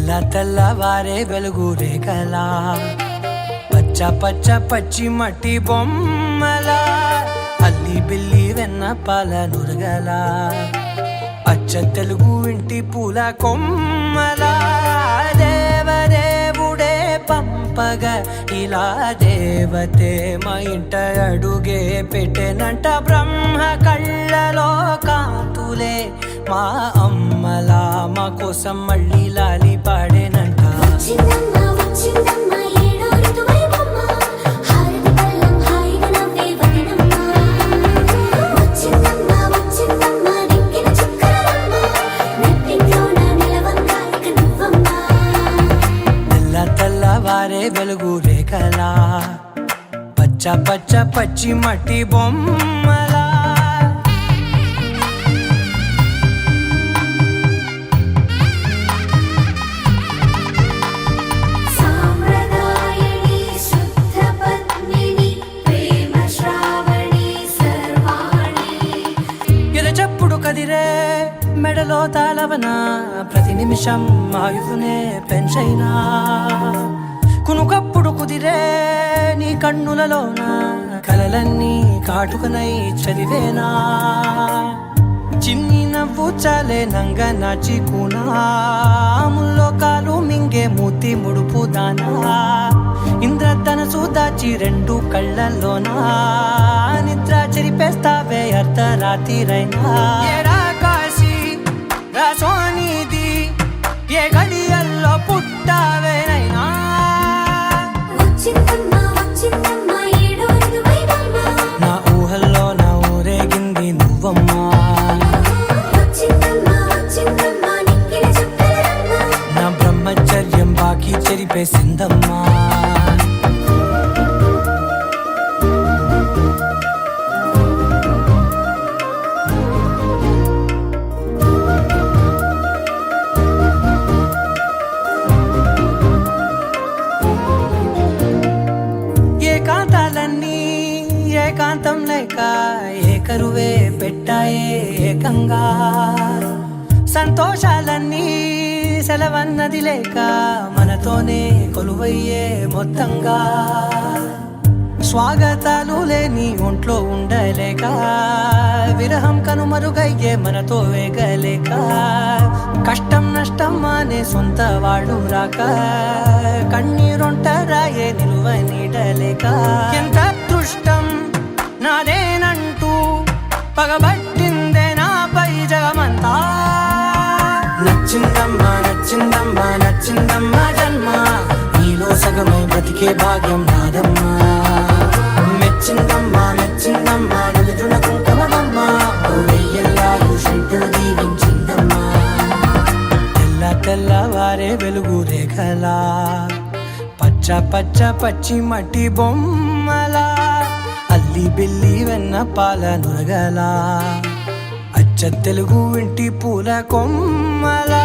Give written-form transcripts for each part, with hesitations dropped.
తెల్లవారే వెలుగు రేఖలా పచ్చ పచ్చ పచ్చి మట్టి బొమ్మలా అల్లి బిల్లి వెన్న పాల నురగలా అచ్చ తెలుగు ఇంటి పూల కొమ్మలా దేవదేవుడే పంపగా ఇలా దేవతే మా ఇంట అడుగే పెట్టెనంట బ్రహ్మ కళ్ళలో కాంతులే మా అమ్మలా మా కోసం మళ్ళీ లాలి పాడేనంట. తెల్లవారే వెలుగు రేఖలా పచ్చ పచ్చ పచ్చి మట్టి బొమ్మలా కదిరే మెడలో తాళవన ప్రతి నిమిషం ఆయుధునే పెంచైనా కునుకప్పుడు కుదిరే నీ కన్నులలోన కలలన్నీ కాటుకనై చదివేనా చిన్ని నవ్వు చాలే నంగ నాచి కూనాముల్లో కాలు మింగే మూతి ముడుపు దానా ఇంద్రధనసు దాచి రెండు కళ్ళల్లోనా నిద్ర చెరిపేస్తావే అర్ధరాత్రిరైనా కాశీ రాసోనిది ఏ గడియల్లో పుట్టావేనైనా నా ఊహల్లో నా ఊరేగింది నువ్వమ్మా నా బ్రహ్మచర్యం బాకీ చెరిపేసిందమ్మా ఏకాంతం లేక ఏకరువే పెట్టాయే ఏకంగా సంతోషాలన్నీ సెలవన్నది లేక మనతోనే కొలువయ్యే మొత్తంగా స్వాగతాలు లేని ఒంట్లో ఉండలేక విరహం కనుమరుగయ్యే మనతో వేగలేక కష్టం నష్టం అనే సొంత వాళ్ళు రాక కన్నీరొంటరాయే నిలువ నీడలేక ఎంత అదృష్టం నాదేనంటూ పగబట్టిందే నాపై జగమంతా నచ్చిందమ్మా నచ్చిందమ్మా నచ్చిందమ్మా జన్మ నీలో సగమై బ్రతికే భాగ్యం నాదమ్మా మెచ్చిందమ్మా మెచ్చిందమ్మా నిలుచున కుంకుమమ్మా వెయ్యల్లాలు శంకులు దీవించిందమ్మా తెల్లవారే వెలుగు రేఖలా పచ్చ పచ్చ పచ్చి మట్టి బొమ్మలా అల్లి బిల్లి వెన్న పాల నురగలా అచ్చ తెలుగు ఇంటి పూల కొమ్మలా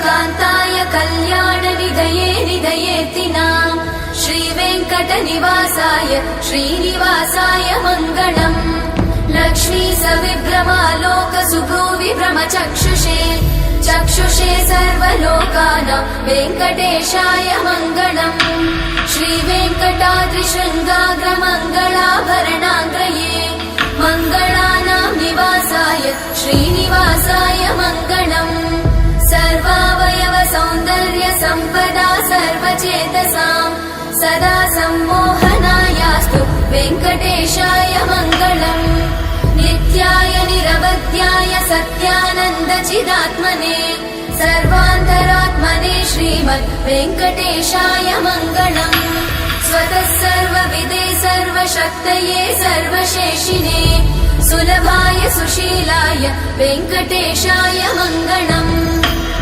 कान्ताय कल्याण निधये निधयेतिनां श्रीवेङ्कटनिवासाय श्रीनिवासाय मङ्गलम् लक्ष्मी सविभ्रमालोक सुभ्रूविभ्रमचक्षुषे चक्षुषे सर्वलोकानां वेङ्कटेशाय मङ्गलम् श्रीवेङ्कटाद्रिशृङ्गाग्रमङ्गलाभरणाङ्ग्रये मङ्गलानां निवासाय श्रीनिवासाय मङ्गलम् सर्वावयव सौन्दर्य सम्पदा सर्वचेतसां सदा सम्मोहनायास्तु वेङ्कटेशाय मङ्गलम् नित्याय निरवध्याय सत्यानन्द चिदात्मने सर्वान्तरात्मने श्रीमद् वेङ्कटेशाय मङ्गलम् स्वतः सर्वविदे सर्वशक्तये सर्वशेषिने सुलभाय सुशीलाय वेङ्कटेशाय मङ्गलम्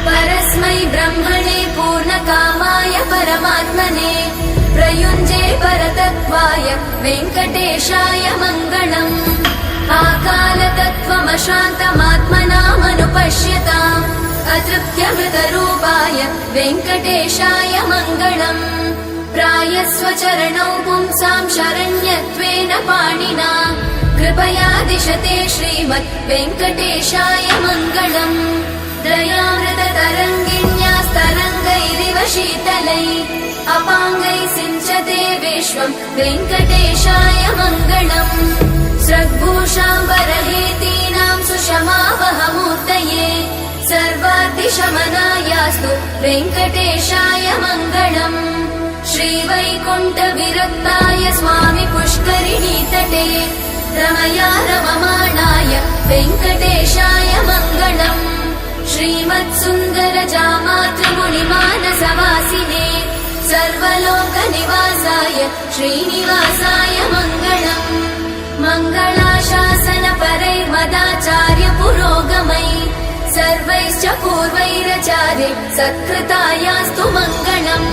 परस्मै ब्रह्मणे पूर्णकामाय परमात्मने प्रयुञ्जे परतत्त्वाय वेङ्कटेशाय मङ्गलम् आकालतत्त्वमशान्तमात्मनामनुपश्यताम् अतृप्त्यमृतरूपाय वेङ्कटेशाय मङ्गलम् प्रायस्वचरणौ पुंसां शरण्यत्वेन पाणिना कृपया दिशते श्रीमद् वेङ्कटेशाय मङ्गलम् दयामृततरङ्गिण्यास्तरङ्गैरिव शीतलै अपाङ्गैः सिञ्चते विश्वं वेङ्कटेशाय मङ्गलम् स्रग्भूषाम्बरहेतीनां सुषमावहमूर्तये सर्वाद्दिशमनायास्तु वेङ्कटेशाय मङ्गलम् श्रीवैकुण्ठविरक्ताय स्वामि पुष्करिणीतटे रमया रममाणाय वेङ्कटेशाय मङ्गलम् श्रीमत्सुन्दरजामातृमुनिमानसवासिने सर्वलोकनिवासाय श्रीनिवासाय मङ्गलम् मङ्गलाशासनपरैर्मदाचार्य पुरोगमै सर्वैश्च पूर्वैरचार्य सत्कृतायास्तु मङ्गलम्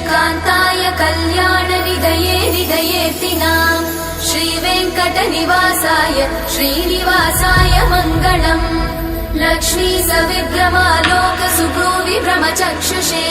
कान्ताय कल्याणनिधये निधयेतिनाम् श्रीवेङ्कटनिवासाय श्रीनिवासाय मङ्गलम् लक्ष्मी सविभ्रमालोक सुभ्रूविभ्रमचक्षुषे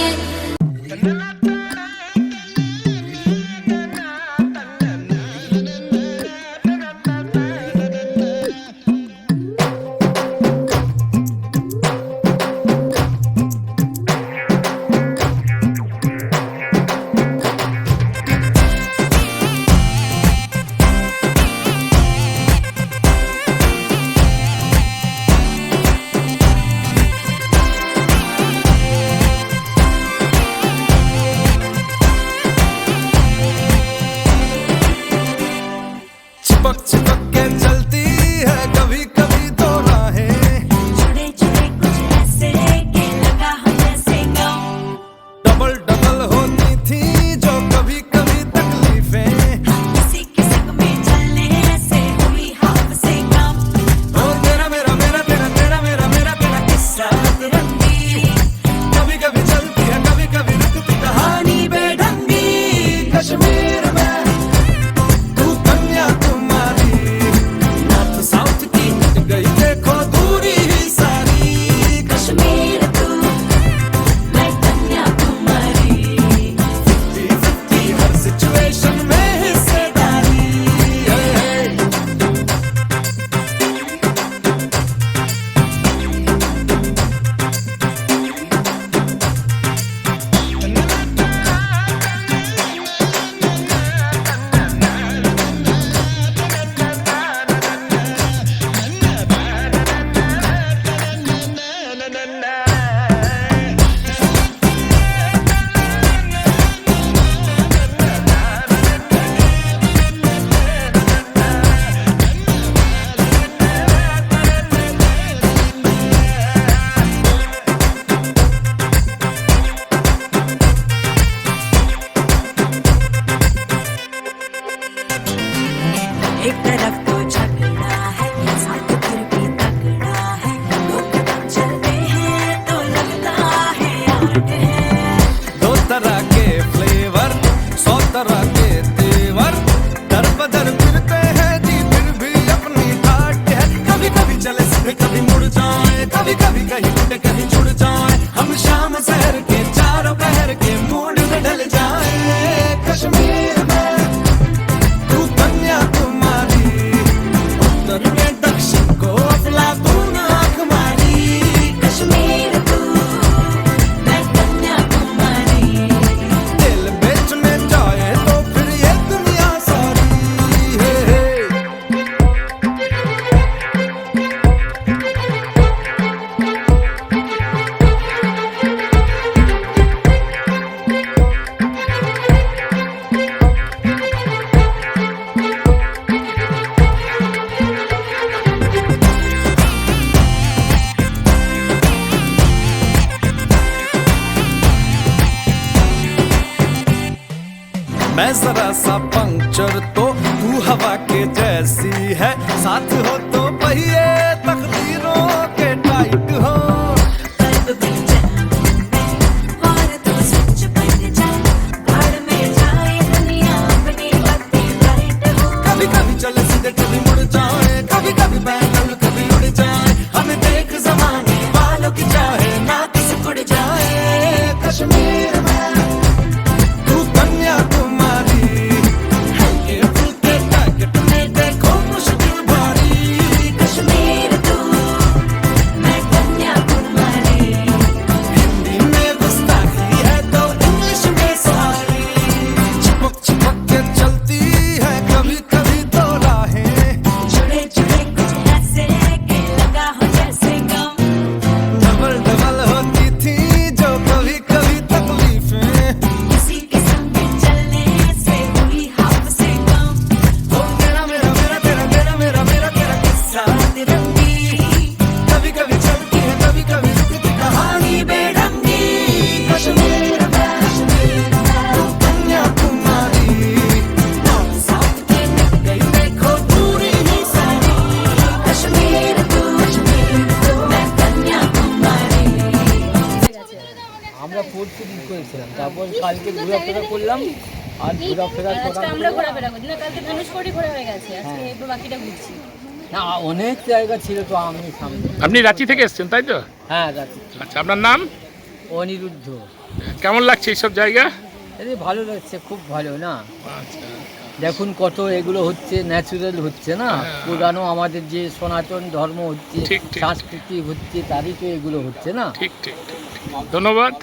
मैं जरा सा पंक्चर तो तू हवा के जैसी है, साथ हो तो पहिए तकदीरों के टाइट हो। कभी कभी चले सीधे कभी मुड़ जाए, कभी कभी बैठल कभी उड़ जाए, हमें देख जमाने वालों की चाहे ना किसी उड़ जाए। कश्मीर में तू कन्याकुमारी हल्के फुल्के पैकेट में देखो मुश्किल भारी। कश्मीर तू मैं कन्याकुमारी, हिंदी में गुस्ताखी है तो इंग्लिश में सारी। चिपक चिपक के चलती है कभी कभी तो राहें, जुड़े जुड़े कुछ ऐसे कि लगा हो जैसे गम। डबल डबल होती थी जो कभी कभी तकलीफें। किसी के संग चलने से हुई हाफ से कम। ओ मेरा मेरा मेरा तेरा तेरा मेरा मेरा तेरा किस्सा तिरंगी, कभी कभी चलती है कभी कभी रुकती कहानी बेढंगी। कश्मीर में तू कन्याकुमारी, नॉर्थ साउथ की मिल गई देखो दूरी ही सारी। कश्मीर तू मैं कन्याकुमारी। আমরা পরশু বুক করেছিলাম, তারপর কালকে ঘোরাফেরা করলাম, আর ঘোরাফেরা আজকে আমরা ঘোরাফেরা করছি না, কালকে ধনুষকোটি ঘোরা হয়ে গেছে, আজকে এবার বাকিটা ঘুরছি। না অনেক জায়গা ছিল তো আমি সামনে। আপনি রাঁচি থেকে এসেছেন তাই তো? হ্যাঁ রাত্রি। আচ্ছা, আপনার নাম? অনিরুদ্ধ। কেমন লাগছে এইসব জায়গা? এই ভালো লাগছে, খুব ভালো না। আচ্ছা, দেখুন কত এগুলো হচ্ছে, ন্যাচুরাল হচ্ছে না, পুরানো আমাদের যে সনাতন ধর্ম হচ্ছে, ঠিক, ঠিক। সংস্কৃতি হচ্ছে, তারই তো এগুলো হচ্ছে না। ঠিক ঠিক ঠিক ঠিক। ধন্যবাদ।